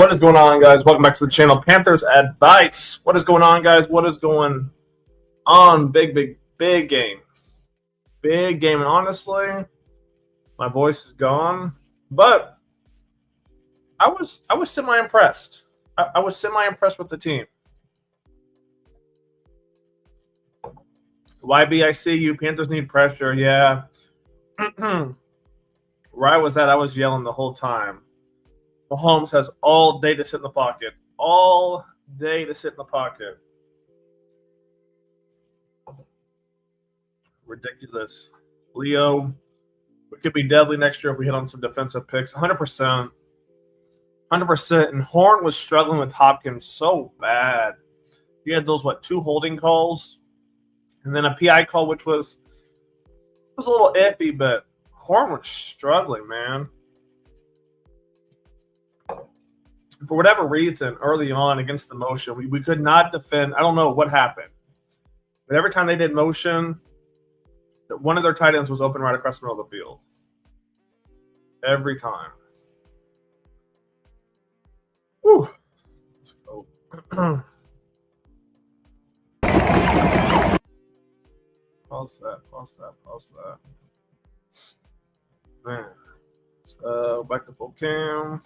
What is going on, guys? Welcome back to the channel. Panthers Advice. What is going on, guys? What is going on? Big game. Big game. And honestly, my voice is gone. But I was semi-impressed. I was semi-impressed with the team. YB, I see you. Panthers need pressure. Yeah. Where I was at, I was yelling the whole time. Mahomes has all day to sit in the pocket. All day to sit in the pocket. Ridiculous. Leo, we could be deadly next year if we hit on some defensive picks. 100%. 100%. And Horn was struggling with Hopkins so bad. He had those, two holding calls? And then a PI call, which was a little iffy, but Horn was struggling, man. For whatever reason, early on against the motion, we could not defend. I don't know what happened. But every time they did motion, one of their tight ends was open right across the middle of the field. Every time. Whew. Let's go. Pause that. Man. Back to full cam.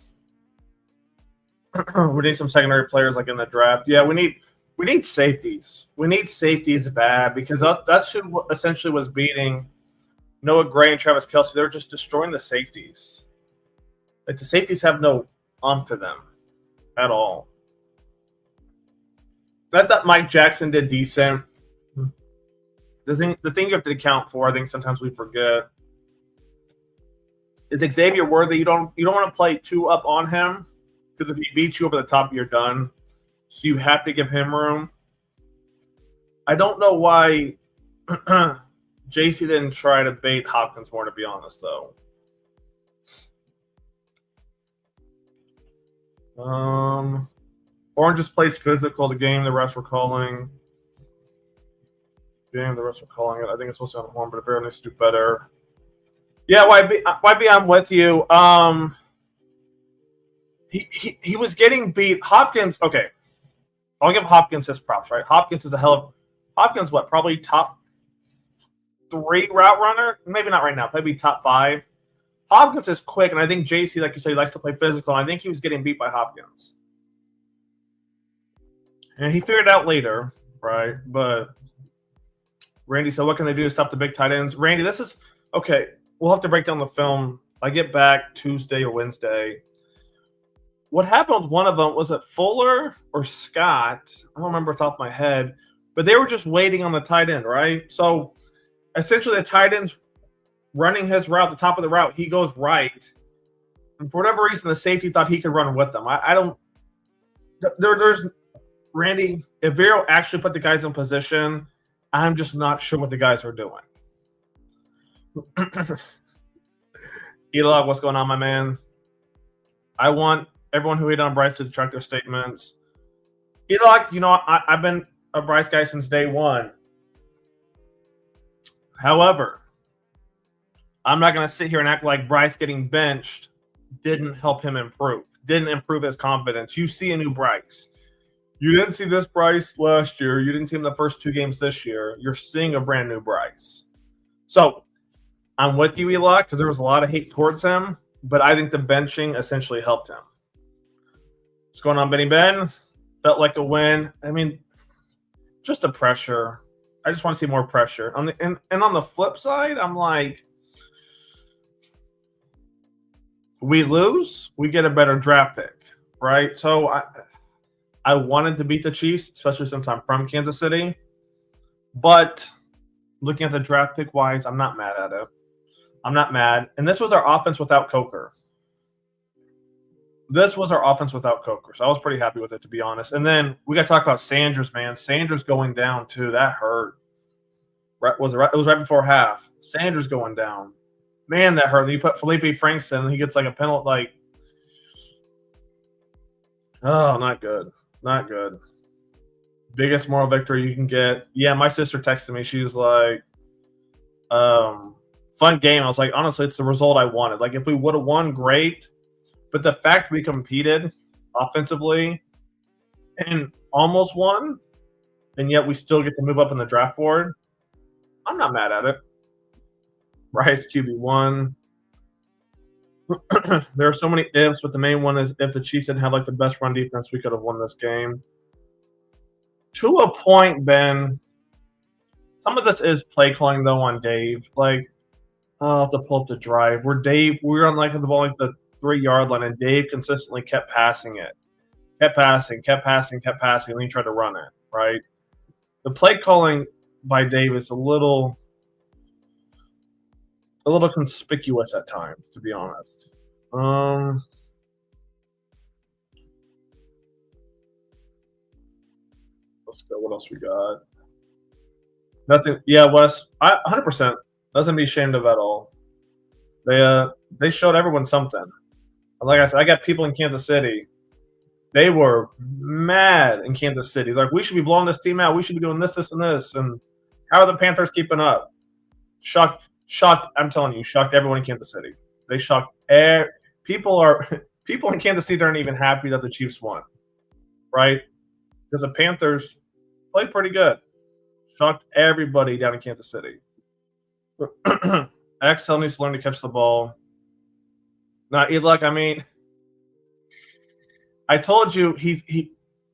We need some secondary players like in the draft. Yeah, we need safeties. We need safeties bad because that's who essentially was beating Noah Gray and Travis Kelce. They're just destroying the safeties. Like the safeties have no to them at all. I thought Mike Jackson did decent. The thing you have to account for, I think sometimes we forget, is Xavier Worthy. You don't want to play too up on him. Because if he beats you over the top, you're done. So you have to give him room. I don't know why JC didn't try to bait Hopkins more, to be honest, though. Orange just plays physical. The game the rest were calling. I think it's supposed to be on Horn, but Vera needs to do better. Yeah, YB, I'm with you. He was getting beat. Hopkins, okay. I'll give Hopkins his props, right? Hopkins is Hopkins, probably top 3 route runner? Maybe not right now. Probably top 5. Hopkins is quick, and I think JC, like you said, he likes to play physical. And I think he was getting beat by Hopkins. And he figured it out later, right? But Randy said, what can they do to stop the big tight ends? Randy, this is – okay, we'll have to break down the film. I get back Tuesday or Wednesday. What happened with one of them, was it Fuller or Scott? I don't remember off the top of my head. But they were just waiting on the tight end, right? So, essentially, the tight end's running his route, the top of the route. He goes right. And for whatever reason, the safety thought he could run with them. I don't – there's – Randy, if Vero actually put the guys in position, I'm just not sure what the guys are doing. Elog, what's going on, my man? I want everyone who hated on Bryce to retract their statements. Elog, I've been a Bryce guy since day one. However, I'm not going to sit here and act like Bryce getting benched didn't help him improve, didn't improve his confidence. You see a new Bryce. You didn't see this Bryce last year. You didn't see him the first 2 games this year. You're seeing a brand new Bryce. So I'm with you, Elog, because there was a lot of hate towards him. But I think the benching essentially helped him. What's going on, Benny Ben? Felt like a win. I mean, just the pressure. I just want to see more pressure. And on the flip side, I'm like, we lose, we get a better draft pick, right? So I wanted to beat the Chiefs, especially since I'm from Kansas City. But looking at the draft pick wise, I'm not mad at it. I'm not mad. And this was our offense without Coker. So I was pretty happy with it, to be honest. And then we got to talk about Sanders, man. Sanders going down, too. That hurt. It was right before half. Sanders going down. Man, that hurt. And you put Felipe Franks in, and he gets like a penalty. Oh, not good. Not good. Biggest moral victory you can get. Yeah, my sister texted me. She was like, fun game. I was like, honestly, it's the result I wanted. Like, if we would have won, great. But the fact we competed offensively and almost won, and yet we still get to move up in the draft board. I'm not mad at it. Bryce QB1. There are so many ifs, but the main one is if the Chiefs didn't have like the best run defense, we could have won this game. To a point, Ben, some of this is play calling though on Dave. Like, I'll have to pull up the drive where Dave, we were on like the ball like the 3-yard line, and Dave consistently kept passing it. Kept passing, and then he tried to run it, right? The play calling by Dave is a little conspicuous at times, to be honest. Let's go. What else we got? Nothing. Yeah, Wes. 100%. Nothing to be ashamed of at all. They showed everyone something. Like I said, I got people in Kansas City. They were mad in Kansas City. Like, we should be blowing this team out. We should be doing this, this, and this. And how are the Panthers keeping up? Shocked. I'm telling you, shocked everyone in Kansas City. They shocked people in Kansas City aren't even happy that the Chiefs won, right? Because the Panthers played pretty good. Shocked everybody down in Kansas City. XL needs to learn to catch the ball. Not Edluck. I mean, I told you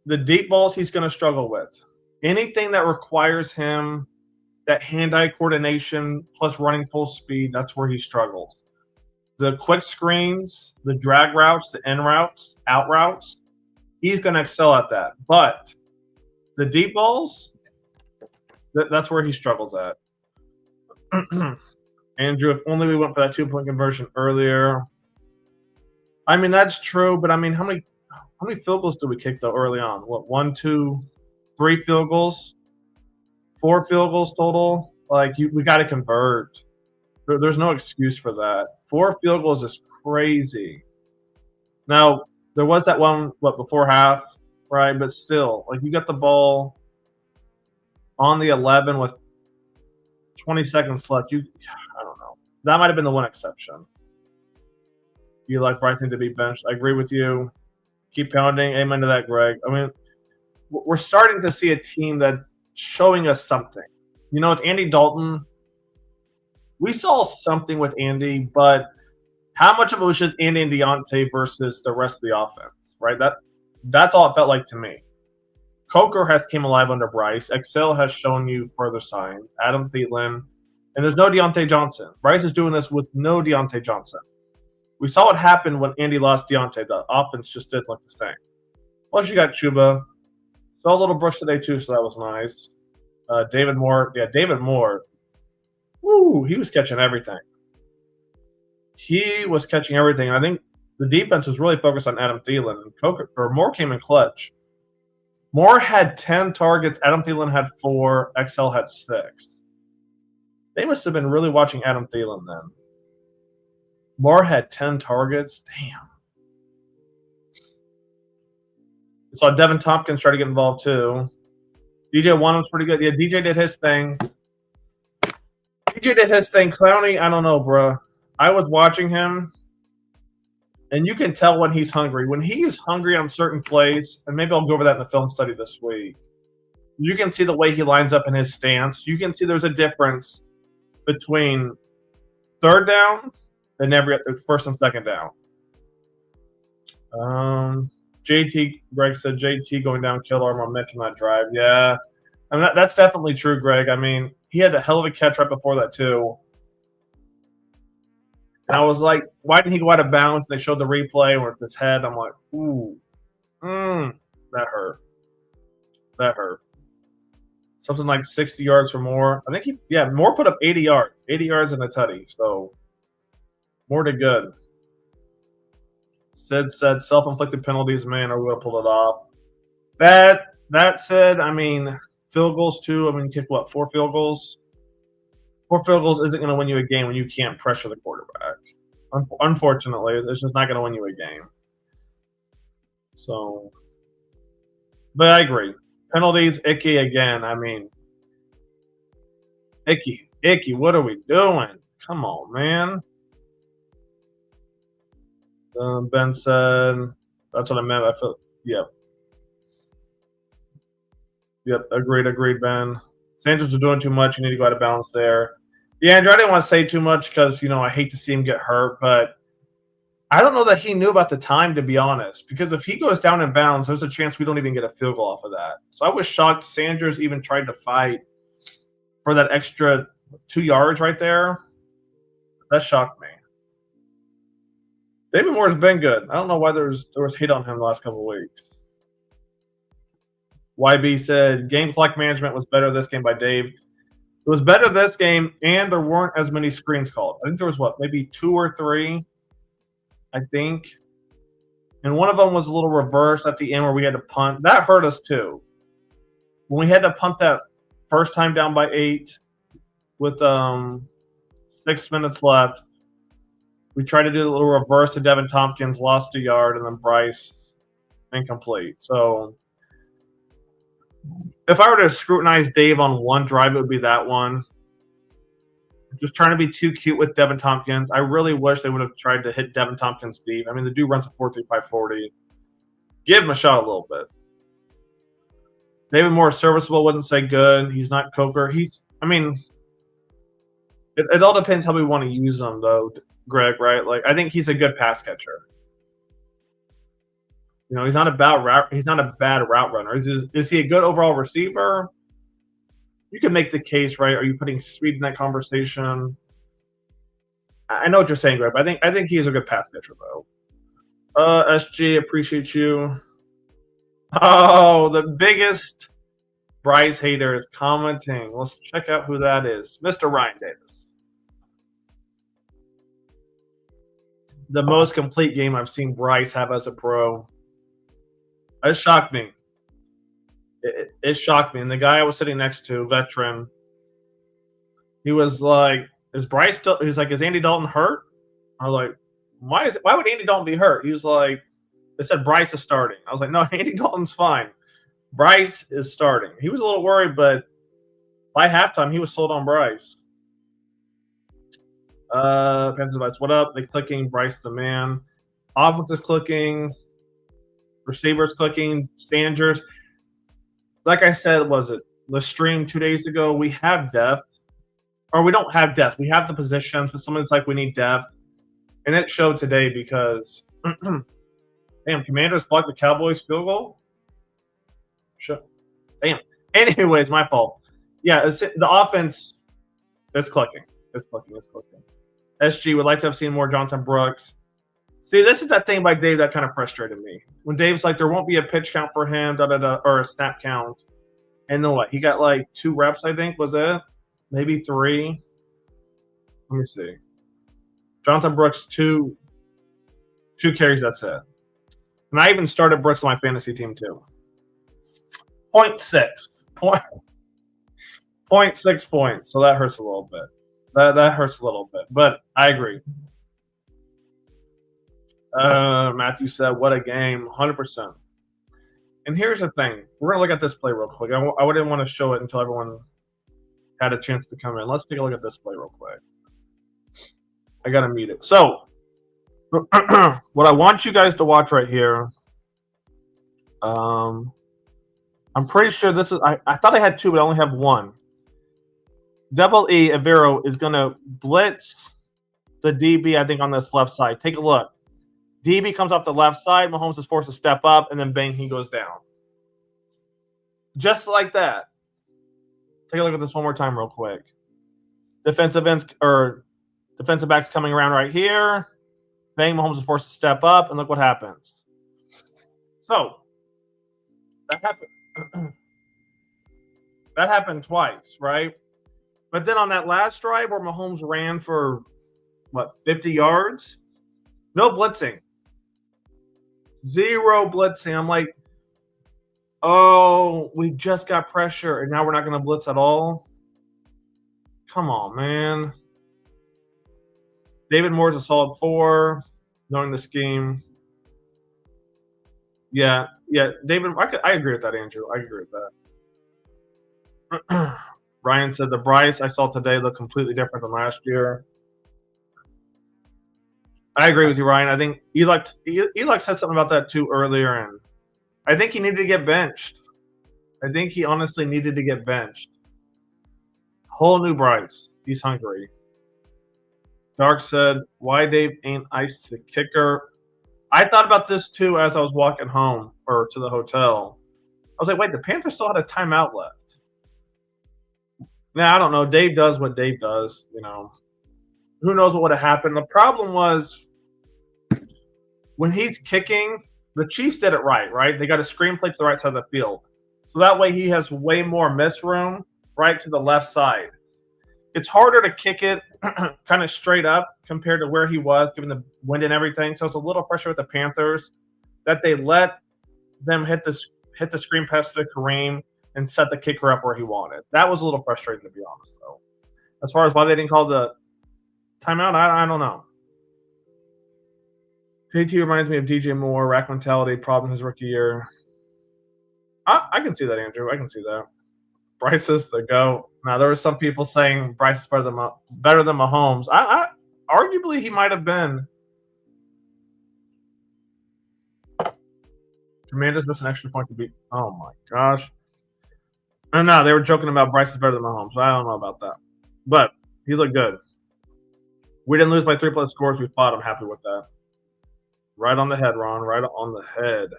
the deep balls he's going to struggle with. Anything that requires him that hand-eye coordination plus running full speed, that's where he struggles. The quick screens, the drag routes, the in routes, out routes, he's going to excel at that. But the deep balls, that's where he struggles at. Andrew, if only we went for that 2-point conversion earlier. I mean, that's true, but I mean, how many field goals did we kick though early on? What, 1, 2, 3 field goals? 4 field goals total? Like, we got to convert. There's no excuse for that. 4 field goals is crazy. Now, there was that one, before half, right? But still, like, you got the ball on the 11 with 20 seconds left. I don't know. That might have been the one exception. You like Bryce to be benched. I agree with you. Keep pounding. Amen to that, Greg. I mean, we're starting to see a team that's showing us something. You know, it's Andy Dalton. We saw something with Andy, but how much of it was just Andy and Deontay versus the rest of the offense, right? That's all it felt like to me. Coker has came alive under Bryce. Excel has shown you further signs. Adam Thielen. And there's no Deontay Johnson. Bryce is doing this with no Deontay Johnson. We saw what happened when Andy lost Deontay. The offense just didn't look the same. Plus, you got Chuba. Saw a little Brooks today, too, so that was nice. David Moore. Yeah, David Moore. Woo, he was catching everything. He was catching everything. And I think the defense was really focused on Adam Thielen. Moore came in clutch. Moore had 10 targets. Adam Thielen had 4. XL had 6. They must have been really watching Adam Thielen then. Moore had 10 targets. Damn. We saw Devin Tompkins try to get involved too. DJ One was pretty good. Yeah, DJ did his thing. Clowney, I don't know, bro. I was watching him, and you can tell when he's hungry. When he is hungry on certain plays, and maybe I'll go over that in the film study this week, you can see the way he lines up in his stance. You can see there's a difference between third down and every first and second down. JT, Greg said JT going down, kill arm on mention that drive. Yeah, I mean, that's definitely true, Greg. I mean, he had a hell of a catch right before that too. And I was like, why didn't he go out of bounds? They showed the replay with his head. I'm like, ooh, that hurt. That hurt. Something like 60 yards or more. I think Moore put up 80 yards. 80 yards and a tutty. So, more to good. Sid said self-inflicted penalties, man, are we going to pull it off? That said, I mean, field goals too. I mean, kick what, 4 field goals? 4 field goals isn't going to win you a game when you can't pressure the quarterback. Unfortunately, it's just not going to win you a game. So, but I agree. Penalties, icky again. I mean, icky. What are we doing? Come on, man. Ben said, That's what I meant. I feel. Yep. Yep. Agreed, Ben. Sanders was doing too much. You need to go out of balance there. Yeah, Andrew, I didn't want to say too much because I hate to see him get hurt, but I don't know that he knew about the time, to be honest. Because if he goes down in bounds, there's a chance we don't even get a field goal off of that. So I was shocked Sanders even tried to fight for that extra 2 yards right there. That shocked me. David Moore's been good. I don't know why there was hate on him the last couple of weeks. YB said game clock management was better this game by Dave. It was better this game, and there weren't as many screens called. I think there was maybe 2 or 3, I think. And one of them was a little reverse at the end where we had to punt. That hurt us too. When we had to punt that first time down by 8 with 6 minutes left, we tried to do a little reverse to Devin Tompkins, lost a yard, and then Bryce incomplete. So if I were to scrutinize Dave on one drive, it would be that one. Just trying to be too cute with Devin Tompkins. I really wish they would have tried to hit Devin Tompkins deep. I mean, the dude runs a 4.35 40. Give him a shot a little bit. David Moore is serviceable, wouldn't say good. He's not Coker. It all depends how we want to use him, though, Greg, right? Like, I think he's a good pass catcher. He's not a bad route runner. Is he a good overall receiver? You can make the case, right? Are you putting speed in that conversation? I know what you're saying, Greg, but I think he is a good pass catcher, though. SG, appreciate you. Oh, the biggest Bryce hater is commenting. Let's check out who that is. Mr. Ryan Davis. The most complete game I've seen Bryce have as a pro. It shocked me. It shocked me. And the guy I was sitting next to, veteran, he was like, is Bryce still? He's like, is Andy Dalton hurt? I was like, why would Andy Dalton be hurt? He was like, they said Bryce is starting. I was like, no, Andy Dalton's fine. Bryce is starting. He was a little worried, but by halftime, he was sold on Bryce. Panthers Lights, what up? They clicking, Bryce the man. Offense is clicking. Receivers clicking. Sanders. Like I said, was it the stream 2 days ago? We have depth. Or we don't have depth. We have the positions, but someone's like, we need depth. And it showed today because, damn, Commanders blocked the Cowboys field goal? Damn. Anyways, my fault. Yeah, the offense is clicking. It's clicking. SG would like to have seen more Jonathan Brooks. See, this is that thing by Dave that kind of frustrated me. When Dave's like, there won't be a pitch count for him, or a snap count. And then what? He got like 2 reps, I think, was it? Maybe 3. Let me see. Jonathan Brooks, 2 carries, that's it. And I even started Brooks on my fantasy team too. 0.6. 0.6 points. So that hurts a little bit. That hurts a little bit. But I agree. Matthew said, what a game. 100%. And here's the thing. We're going to look at this play real quick. I wouldn't want to show it until everyone had a chance to come in. Let's take a look at this play real quick. I got to mute it. So, what I want you guys to watch right here, I'm pretty sure this is, I thought I had 2, but I only have 1. Double E, Avero, is going to blitz the DB, I think, on this left side. Take a look. DB comes off the left side. Mahomes is forced to step up, and then bang, he goes down. Just like that. Take a look at this one more time real quick. Defensive backs coming around right here. Bang, Mahomes is forced to step up, and look what happens. So, that happened. That happened twice, right? But then on that last drive where Mahomes ran for, 50 yards? No blitzing. 0 blitzing. I'm like, oh, we just got pressure, and now we're not going to blitz at all? Come on, man. David Moore's a solid 4, knowing the scheme. Yeah, David, I agree with that, Andrew. I agree with that. Ryan said the Bryce I saw today looked completely different than last year. I agree with you, Ryan. I think Eli said something about that too earlier, and I think he needed to get benched. I think he honestly needed to get benched. Whole new Bryce. He's hungry. Dark said, "Why Dave ain't iced the kicker?" I thought about this too as I was walking home or to the hotel. I was like, wait, the Panthers still had a timeout left. Now I don't know. Dave does what Dave does. Who knows what would have happened? The problem was when he's kicking, the Chiefs did it right, right? They got a screenplay to the right side of the field. So that way he has way more miss room right to the left side. It's harder to kick it kind of straight up compared to where he was, given the wind and everything. So it's a little pressure with the Panthers that they let them hit the screen pass to Kareem and set the kicker up where he wanted. That was a little frustrating, to be honest, though. As far as why they didn't call the timeout, I don't know. JT reminds me of DJ Moore, rack mentality, problem his rookie year. I can see that, Andrew. I can see that. Bryce is the GOAT. Now, there were some people saying Bryce is better than Mahomes. Arguably, he might have been. Commanders missed an extra point to beat. Oh, my gosh. No, they were joking about Bryce is better than Mahomes. I don't know about that. But he looked good. We didn't lose by 3+ scores. We fought. I'm happy with that. Right on the head, Ron. Right on the head.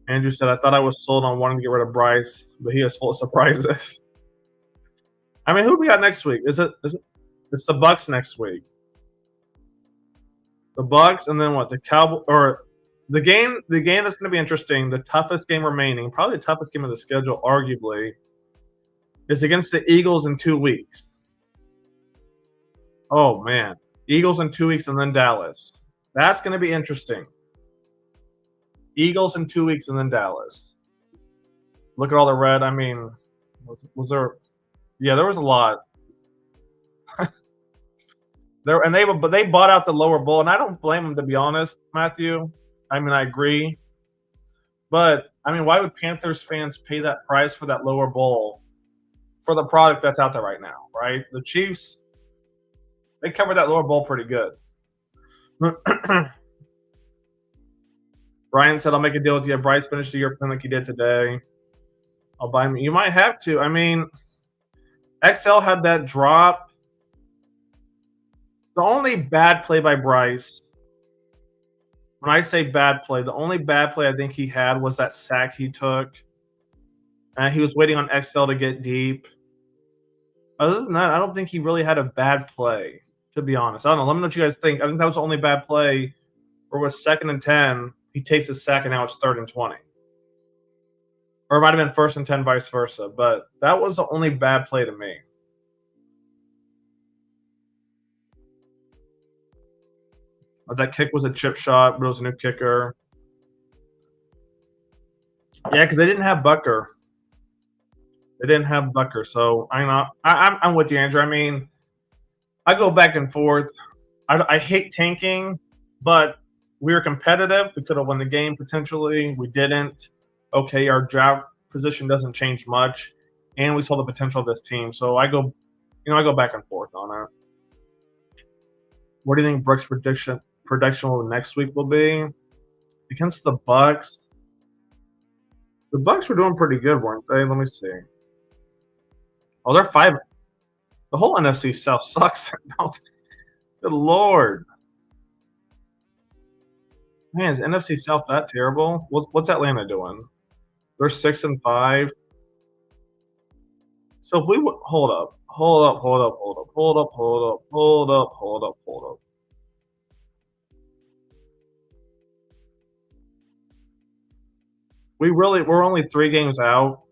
Andrew said, I thought I was sold on wanting to get rid of Bryce, but he is full of surprises. I mean, who do we got next week? It's the Bucks next week. The Bucks, and then what? The Cowboys, or the game that's going to be interesting, the toughest game remaining, probably the toughest game of the schedule, arguably, is against the Eagles in 2 weeks. Oh, man. Eagles in 2 weeks and then Dallas. That's going to be interesting. Eagles in 2 weeks and then Dallas. Look at all the red. I mean, was there? Yeah, there was a lot. But they bought out the lower bowl, and I don't blame them, to be honest, Matthew. I mean, I agree. But I mean, why would Panthers fans pay that price for that lower bowl for the product that's out there right now, right? The Chiefs, they covered that lower bowl pretty good. Brian said, I'll make a deal with you. Bryce finished the year like he did today. I'll buy him. You might have to. I mean, XL had that drop. The only bad play by Bryce, when I say bad play, the only bad play I think he had was that sack he took. And he was waiting on XL to get deep. Other than that, I don't think he really had a bad play, to be honest. I don't know. Let me know what you guys think. I think that was the only bad play where it was 2nd and 10. He takes a sack, and now it's 3rd and 20. Or it might have been 1st and 10, vice versa. But that was the only bad play to me. But that kick was a chip shot, but it was a new kicker. Yeah, because they didn't have Bucker. So I'm with you, Andrew. I mean, I go back and forth. I hate tanking, but we were competitive. We could have won the game potentially. We didn't. Okay, our draft position doesn't change much, and we saw the potential of this team. So I go back and forth on it. What do you think Brooks' prediction next week will be against the Bucks? The Bucks were doing pretty good, weren't they? Let me see. Oh, they're 5. The whole NFC South sucks. Good Lord. Man, is NFC South that terrible? What's Atlanta doing? They're 6 and 5. So if we would hold up. We're only 3 games out.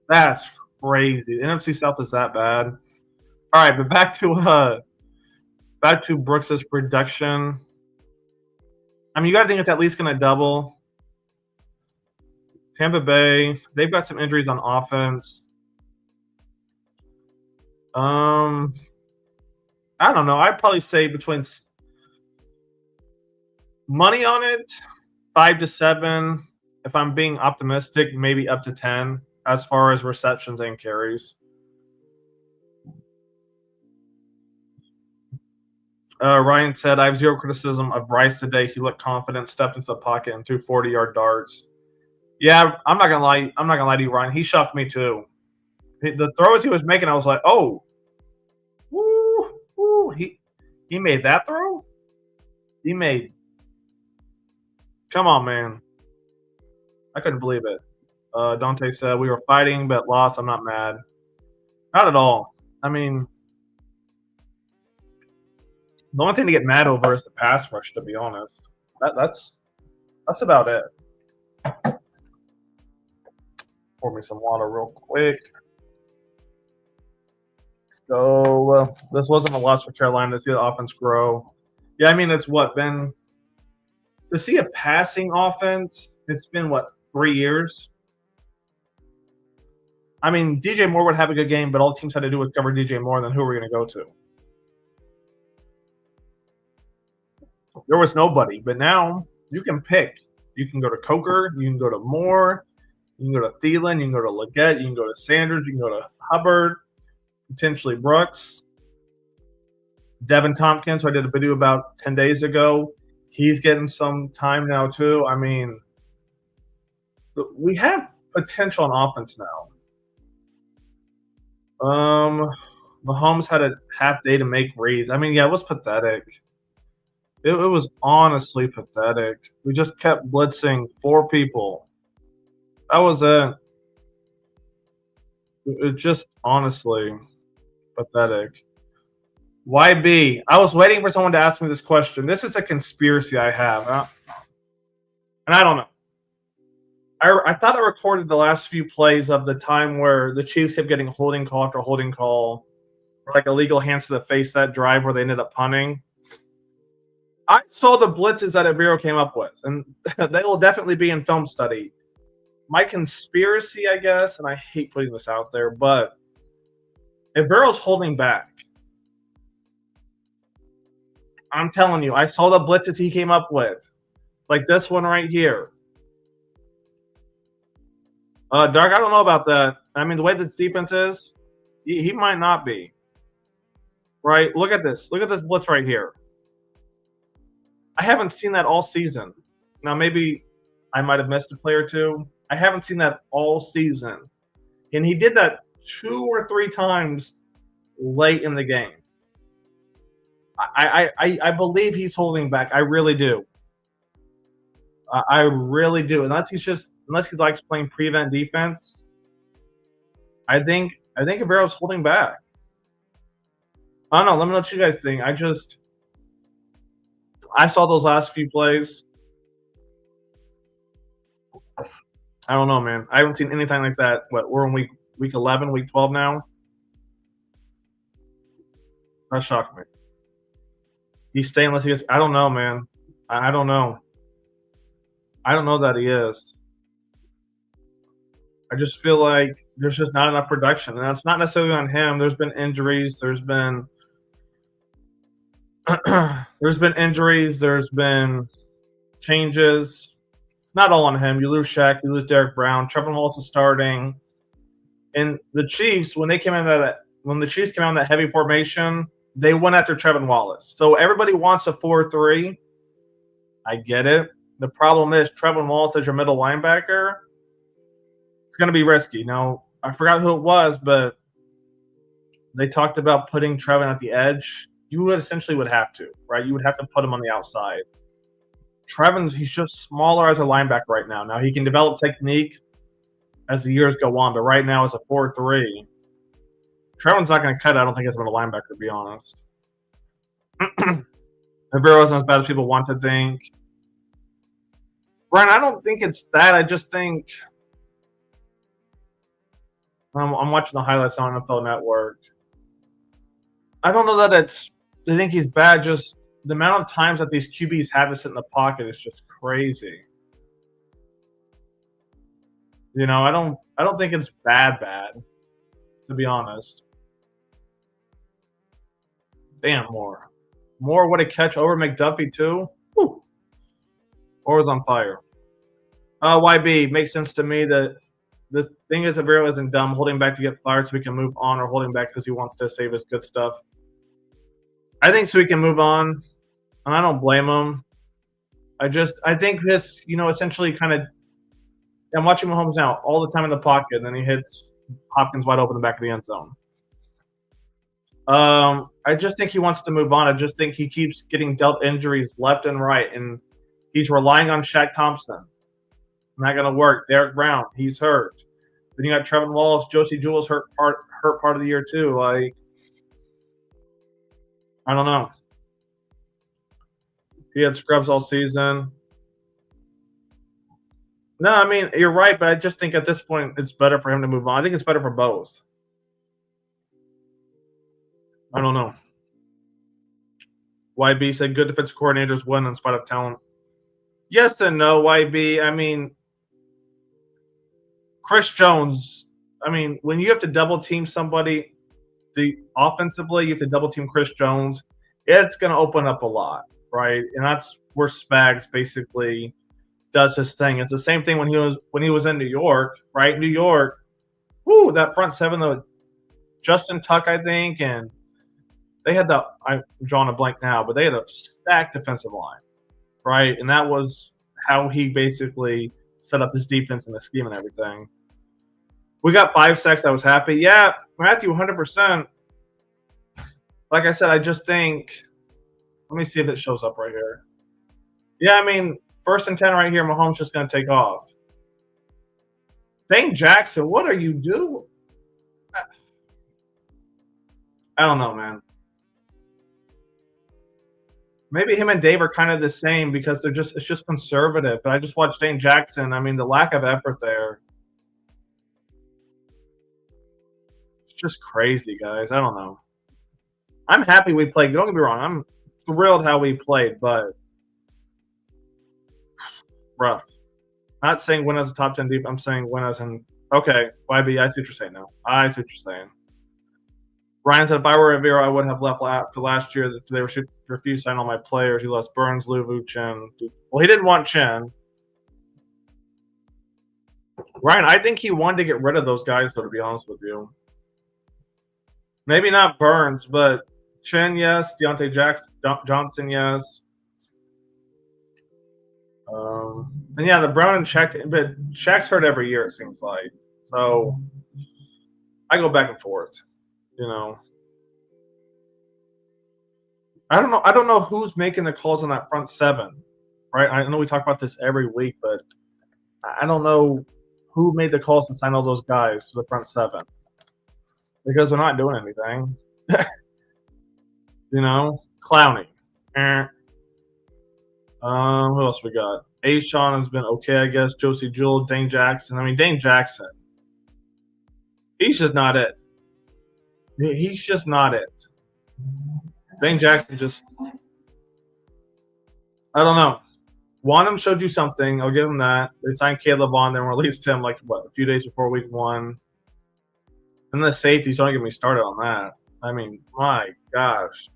That's crazy. The NFC South is that bad. All right, but back to Brooks's production. I mean, you got to think it's at least going to double. Tampa Bay, they've got some injuries on offense. I don't know. I'd probably say between money on it, 5 to 7. If I'm being optimistic, maybe up to 10 as far as receptions and carries. Ryan said, I have zero criticism of Bryce today. He looked confident, stepped into the pocket, and 240-yard darts. Yeah, I'm not gonna lie. I'm not gonna lie to you, Ryan. He shocked me too. The throws he was making, I was like, oh, woo, woo. He made that throw. He made. Come on, man. I couldn't believe it. Dante said we were fighting but lost. I'm not mad. Not at all. I mean, the only thing to get mad over is the pass rush. To be honest, that's about it. Pour me some water real quick. So this wasn't a loss for Carolina to see the offense grow. Yeah, I mean it's what been to see a passing offense. It's been what 3 years. I mean, DJ Moore would have a good game, but all teams had to do was cover DJ Moore. Then who are we going to go to? There was nobody, but now you can pick. You can go to Coker. You can go to Moore. You can go to Thielen. You can go to Leggett. You can go to Sanders. You can go to Hubbard. Potentially Brooks. Devin Tompkins, who I did a video about 10 days ago. He's getting some time now, too. I mean, we have potential on offense now. Mahomes had a half day to make reads. I mean, yeah, it was pathetic. It was honestly pathetic. We just kept blitzing 4 people. That was it. It just honestly pathetic. YB, I was waiting for someone to ask me this question. This is a conspiracy I have. And I don't know. I thought I recorded the last few plays of the time where the Chiefs kept getting holding call after holding call, or like illegal hands to the face that drive where they ended up punting. I saw the blitzes that Avero came up with, and they will definitely be in film study. My conspiracy, I guess, and I hate putting this out there, but Avero's holding back. I'm telling you, I saw the blitzes he came up with, like this one right here. Dark, I don't know about that. I mean, the way this defense is, he might not be. Right? Look at this. Look at this blitz right here. I haven't seen that all season. Now, maybe I might have missed a play or two. I haven't seen that all season. And he did that 2 or 3 times late in the game. I believe he's holding back. I really do. I really do. Unless he likes playing prevent defense, I think Avero's holding back. I don't know. Let me know what you guys think. I saw those last few plays. I don't know, man. I haven't seen anything like that. What, we're in week 11, week 12 now? That shocked me. He's staying unless he gets – I don't know, man. I don't know. I don't know that he is. I just feel like there's just not enough production. And that's not necessarily on him. There's been injuries. There's been injuries. There's been changes. It's not all on him. You lose Shaq. You lose Derek Brown. Trevor Wallace is starting. And the Chiefs, when the Chiefs came out in that heavy formation, they went after Trevor Wallace. So everybody wants a 4-3. I get it. The problem is Trevor Wallace as your middle linebacker. It's going to be risky. Now, I forgot who it was, but they talked about putting Trevor at the edge. You essentially would have to, right? You would have to put him on the outside. Trevor, he's just smaller as a linebacker right now. Now, he can develop technique as the years go on, but right now it's a 4-3. Trevor's not going to cut it, I don't think, as a middle linebacker, to be honest. Avero isn't as bad as people want to think. Brian, I don't think it's that. I just think I'm watching the highlights on NFL Network. I don't know that they think he's bad. Just the amount of times that these QBs have to sit in the pocket is just crazy. You know, I don't think it's bad, to be honest. Damn, Moore. Moore, what a catch over McDuffie, too. Woo. Moore was on fire. YB, makes sense to me that the thing is Avero isn't dumb, holding back to get fired so we can move on, or holding back because he wants to save his good stuff. I think so he can move on, and I don't blame him. I think this, essentially kind of. I'm watching Mahomes now all the time in the pocket, and then he hits Hopkins wide open in the back of the end zone. I just think he wants to move on. I just think he keeps getting dealt injuries left and right, and he's relying on Shaq Thompson. Not going to work. Derek Brown, he's hurt. Then you got Trevin Wallace, Josie Jewell's hurt part of the year too. Like, I don't know. He had scrubs all season. No, I mean, you're right, but I just think at this point it's better for him to move on. I think it's better for both. I don't know. YB said good defensive coordinators win in spite of talent. Yes and no, YB. I mean, Chris Jones, when you have to double team somebody, offensively, you have to double team Chris Jones, it's going to open up a lot, right? And that's where Spags basically does his thing. It's the same thing when he was in New York, right? New York, that front seven, Justin Tuck, I think, and they had I'm drawing a blank now, but they had a stacked defensive line, right? And that was how he basically set up his defense and the scheme and everything. We got 5 sacks. I was happy. Yeah, Matthew, 100%. Like I said, I just think – let me see if it shows up right here. Yeah, 1st and 10 right here, Mahomes just going to take off. Dane Jackson, what are you doing? I don't know, man. Maybe him and Dave are kind of the same because it's just conservative. But I just watched Dane Jackson. The lack of effort there. It's just crazy, guys. I don't know. I'm happy we played. Don't get me wrong. I'm thrilled how we played, but rough. Not saying win as a top 10 deep. I'm saying win as in okay. YB, I see what you're saying now. I see what you're saying. Ryan said, if I were Avero, I would have left after last year. They refused to sign all my players. He lost Burns, Luvu, Chen. Well, he didn't want Chen. Ryan, I think he wanted to get rid of those guys, though, to be honest with you. Maybe not Burns, but Chen, yes. Deontay Johnson, yes. And yeah, the Brown and Shaq, but Shaq's hurt every year, it seems like. So I go back and forth. I don't know who's making the calls on that front seven, right? I know we talk about this every week, but I don't know who made the calls and signed all those guys to the front seven because they're not doing anything. Clowney. Who else we got? Ashawn has been okay, I guess. Josie Jewell, Dane Jackson. Dane Jackson. He's just not it. He's just not it. Dane Jackson just – I don't know. Wanham showed you something. I'll give him that. They signed Caleb on, then released him a few days before week 1. And the safeties, don't get me started on that. My gosh.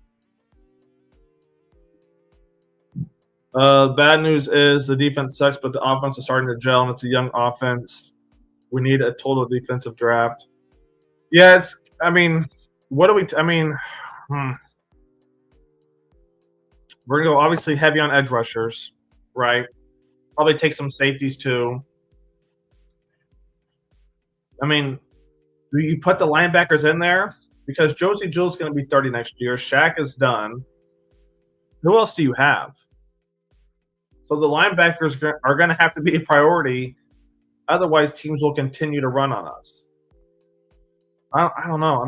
Bad news is the defense sucks, but the offense is starting to gel, and it's a young offense. We need a total defensive draft. Yeah, what do we we're going to go obviously heavy on edge rushers, right? Probably take some safeties too. Do you put the linebackers in there? Because Josie Jewell's going to be 30 next year. Shaq is done. Who else do you have? So the linebackers are going to have to be a priority. Otherwise, teams will continue to run on us. I don't know.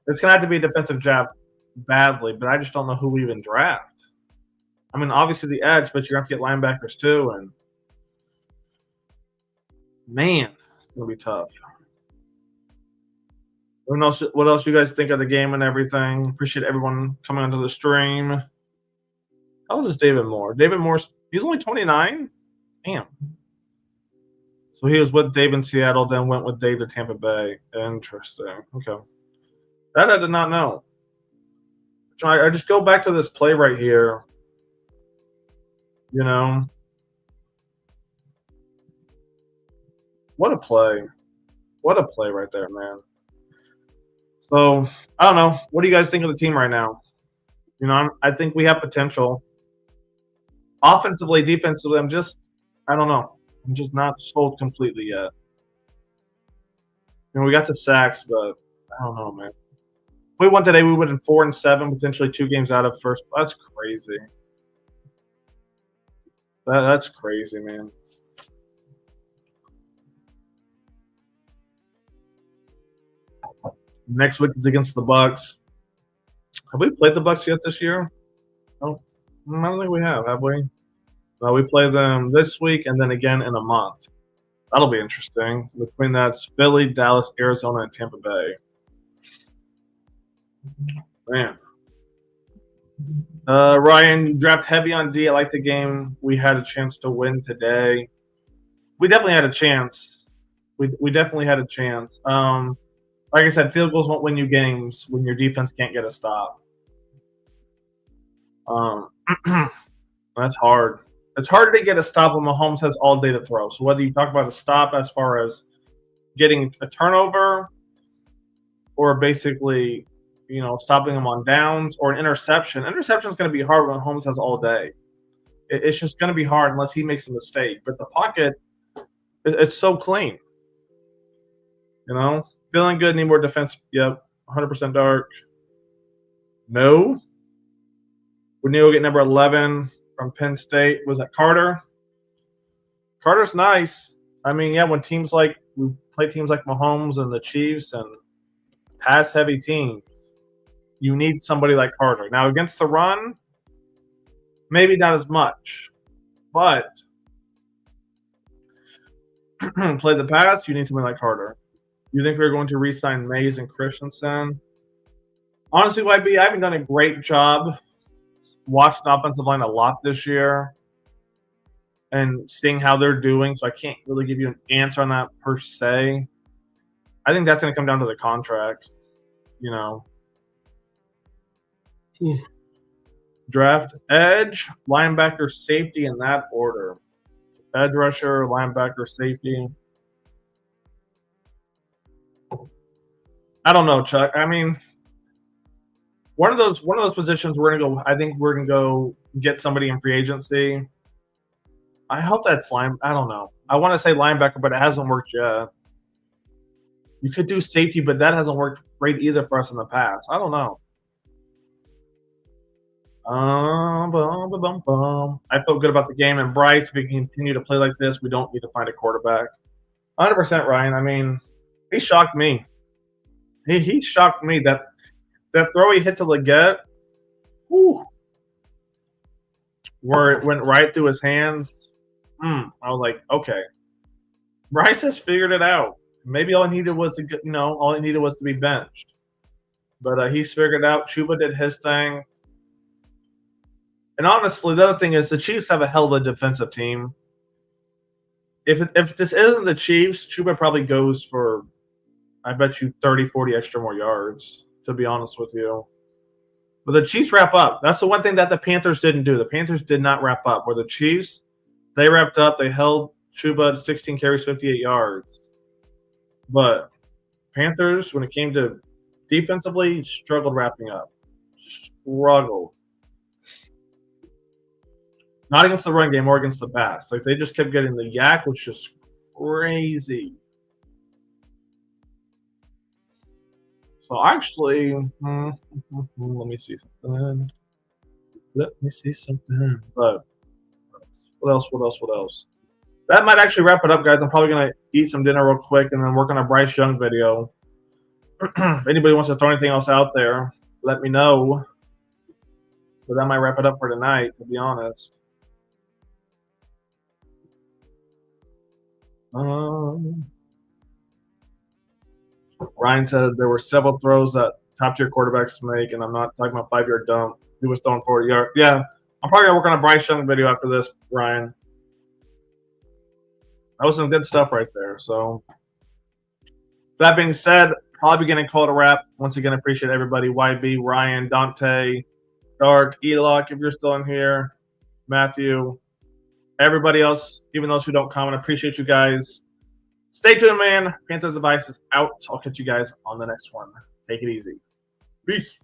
It's going to have to be a defensive draft badly, but I just don't know who we even draft. Obviously the edge, but you're going to have to get linebackers too. And, man, it's going to be tough. What else you guys think of the game and everything? Appreciate everyone coming onto the stream. How old is David Moore? David Moore, he's only 29? Damn. So he was with Dave in Seattle, then went with Dave to Tampa Bay. Interesting. Okay. That I did not know. I just go back to this play right here. What a play. What a play right there, man. So I don't know. What do you guys think of the team right now? I think we have potential. Offensively, defensively, I don't know. I'm just not sold completely yet. We got the sacks, but I don't know, man. If we won today, we would have 4-7, potentially 2 games out of first. That's crazy. That's crazy, man. Next week is against the Bucks. Have we played the Bucks yet this year? No, I don't think we have we? No, we play them this week and then again in a month. That'll be interesting. Between that's Philly, Dallas, Arizona, and Tampa Bay. Man. Ryan, you dropped heavy on D. I like the game. We had a chance to win today. We definitely had a chance. We definitely had a chance. Like I said, field goals won't win you games when your defense can't get a stop. That's hard. It's harder to get a stop when Mahomes has all day to throw. So whether you talk about a stop as far as getting a turnover or basically, stopping him on downs or an interception. Interception is going to be hard when Mahomes has all day. It's just going to be hard unless he makes a mistake. But the pocket, it's so clean. Feeling good, need more defense. Yep, 100% dark. No. We need to get number 11 from Penn State. Was that Carter? Carter's nice. I mean, yeah, when we play teams like Mahomes and the Chiefs and pass-heavy teams, you need somebody like Carter. Now, against the run, maybe not as much. But play the pass, you need somebody like Carter. You think we're going to re-sign Mays and Christensen? Honestly, YB, I haven't done a great job watching the offensive line a lot this year and seeing how they're doing, so I can't really give you an answer on that per se. I think that's going to come down to the contracts, Draft edge, linebacker, safety in that order. Edge rusher, linebacker, safety. I don't know, Chuck. I mean, one of those positions we're gonna go. I think we're gonna go get somebody in free agency. I hope that's I don't know. I want to say linebacker, but it hasn't worked yet. You could do safety, but that hasn't worked great either for us in the past. I don't know. I feel good about the game. And Bryce, if we continue to play like this, we don't need to find a quarterback. 100%, Ryan. I mean, he shocked me. He shocked me. That throw he hit to Leggett, where it went right through his hands. I was like, okay, Bryce has figured it out. Maybe all he needed was to be benched. But he's figured it out. Chuba did his thing. And honestly, the other thing is the Chiefs have a hell of a defensive team. If this isn't the Chiefs, Chuba probably goes for, I bet you, 30, 40 extra more yards, to be honest with you. But the Chiefs wrap up. That's the one thing that the Panthers didn't do. The Panthers did not wrap up. Where the Chiefs, they wrapped up. They held Chuba to 16 carries, 58 yards. But Panthers, when it came to defensively, struggled wrapping up. Struggled. Not against the run game or against the pass. Like, they just kept getting the yak, which is crazy. So, actually, let me see something. But what else? That might actually wrap it up, guys. I'm probably going to eat some dinner real quick and then work on a Bryce Young video. If anybody wants to throw anything else out there, let me know. But that might wrap it up for tonight, to be honest. Ryan said there were several throws that top-tier quarterbacks make, and I'm not talking about 5-yard dump. He was throwing 40 yards. Yeah, I'm probably going to work on a Bryce Young video after this, Ryan. That was some good stuff right there. So, that being said, probably going to call it a wrap. Once again, appreciate everybody. YB, Ryan, Dante, Dark, Elock, if you're still in here, Matthew, everybody else, even those who don't comment, appreciate you guys. Stay tuned, man. Panthers Advice is out. I'll catch you guys on the next one. Take it easy. Peace.